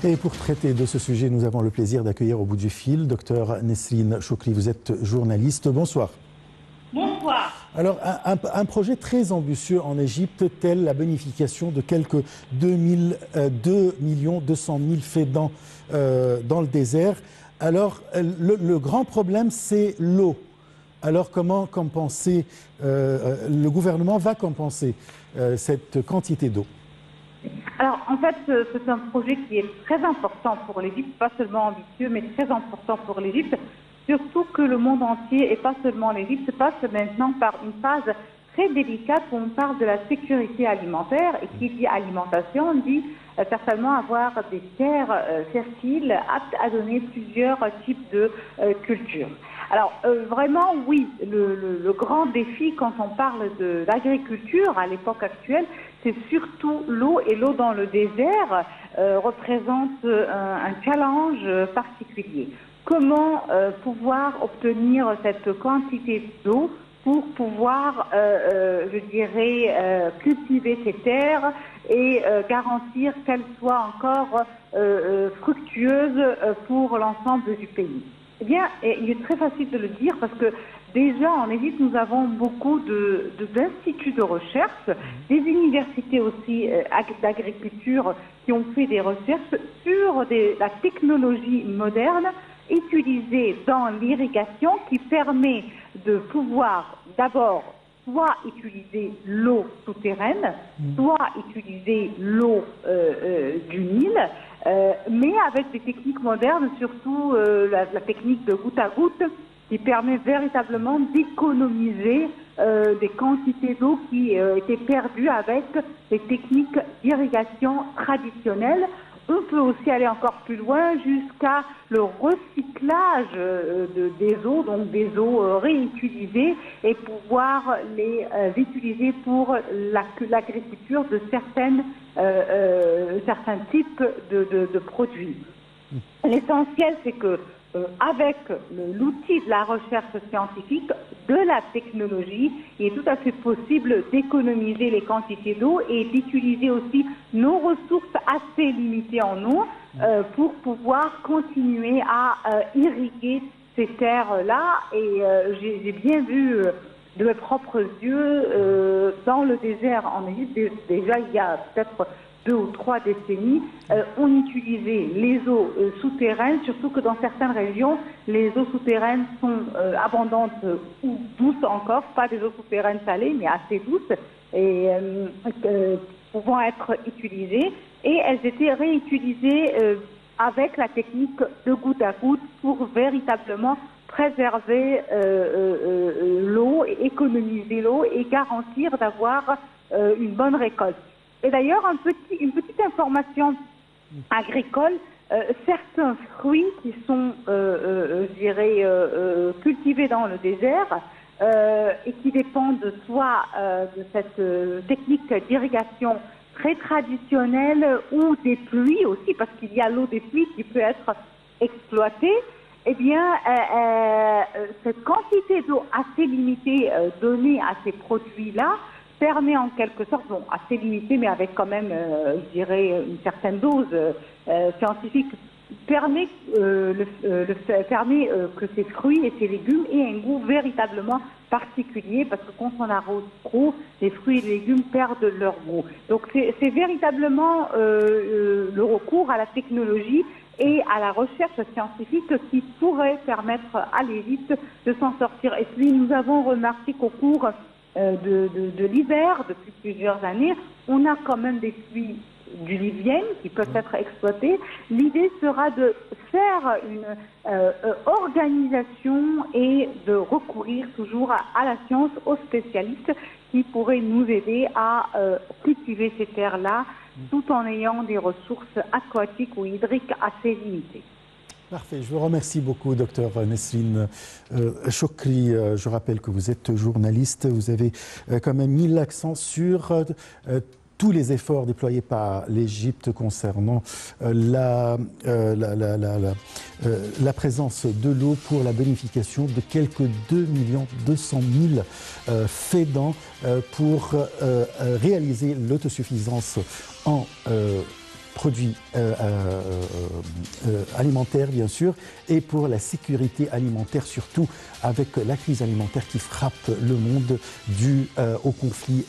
Et pour traiter de ce sujet, nous avons le plaisir d'accueillir au bout du fil Dr Nesrine Chokri. Vous êtes journaliste. Bonsoir. Bonsoir. Alors, un projet très ambitieux en Égypte, tel la bonification de quelques 2 200 000 fédans dans le désert. Alors, le grand problème, c'est l'eau. Alors, comment compenser, le gouvernement va compenser cette quantité d'eau? Alors, en fait, c'est un projet qui est très important pour l'Égypte, pas seulement ambitieux, mais très important pour l'Égypte. Surtout que le monde entier, et pas seulement l'Égypte, passe maintenant par une phase très délicate où on parle de la sécurité alimentaire. Et qui dit alimentation dit certainement avoir des terres fertiles aptes à donner plusieurs types de cultures. Alors vraiment, oui, le grand défi quand on parle de l'agriculture à l'époque actuelle, c'est surtout l'eau, et l'eau dans le désert représente un challenge particulier. Comment pouvoir obtenir cette quantité d'eau pour pouvoir, je dirais, cultiver ces terres et garantir qu'elles soient encore fructueuses pour l'ensemble du pays? Eh bien, il est très facile de le dire parce que déjà en Égypte, nous avons beaucoup d'instituts de recherche, des universités aussi d'agriculture qui ont fait des recherches sur la technologie moderne utilisée dans l'irrigation qui permet de pouvoir d'abord soit utiliser l'eau souterraine, soit utiliser l'eau du Nil, mais avec des techniques modernes, surtout la technique de goutte à goutte, qui permet véritablement d'économiser des quantités d'eau qui étaient perdues avec des techniques d'irrigation traditionnelles. On peut aussi aller encore plus loin jusqu'à le recyclage des eaux, donc des eaux réutilisées, et pouvoir les utiliser pour l'agriculture de certains types de produits. L'essentiel, c'est que avec l'outil de la recherche scientifique, de la technologie, il est tout à fait possible d'économiser les quantités d'eau et d'utiliser aussi nos ressources assez limitées en eau pour pouvoir continuer à irriguer ces terres-là. Et j'ai bien vu de mes propres yeux dans le désert en Égypte, déjà il y a peut-être 2 ou 3 décennies, on utilisait les eaux souterraines, surtout que dans certaines régions, les eaux souterraines sont abondantes ou douces encore, pas des eaux souterraines salées, mais assez douces, et pouvant être utilisées. Et elles étaient réutilisées avec la technique de goutte à goutte pour véritablement préserver l'eau, économiser l'eau et garantir d'avoir une bonne récolte. Et d'ailleurs, une petite information agricole, certains fruits qui sont, je dirais, cultivés dans le désert et qui dépendent soit de cette technique d'irrigation très traditionnelle ou des pluies aussi, parce qu'il y a l'eau des pluies qui peut être exploitée, eh bien, cette quantité d'eau assez limitée donnée à ces produits-là permet en quelque sorte, bon, assez limité, mais avec quand même, je dirais, une certaine dose scientifique, permet que ces fruits et ces légumes aient un goût véritablement particulier, parce que quand on arrose trop, les fruits et les légumes perdent leur goût. Donc c'est véritablement le recours à la technologie et à la recherche scientifique qui pourrait permettre à l'Égypte de s'en sortir. Et puis nous avons remarqué qu'au cours de l'hiver, depuis plusieurs années, on a quand même des pluies diluviennes qui peuvent être exploitées. L'idée sera de faire une organisation et de recourir toujours à la science, aux spécialistes qui pourraient nous aider à cultiver ces terres-là tout en ayant des ressources aquatiques ou hydriques assez limitées. Parfait, je vous remercie beaucoup, Dr Nesrine Chokri. Je rappelle que vous êtes journaliste, vous avez quand même mis l'accent sur tous les efforts déployés par l'Égypte concernant la présence de l'eau pour la bonification de quelques 2 200 000 fédans pour réaliser l'autosuffisance en produits alimentaires, bien sûr, et pour la sécurité alimentaire, surtout avec la crise alimentaire qui frappe le monde due au conflit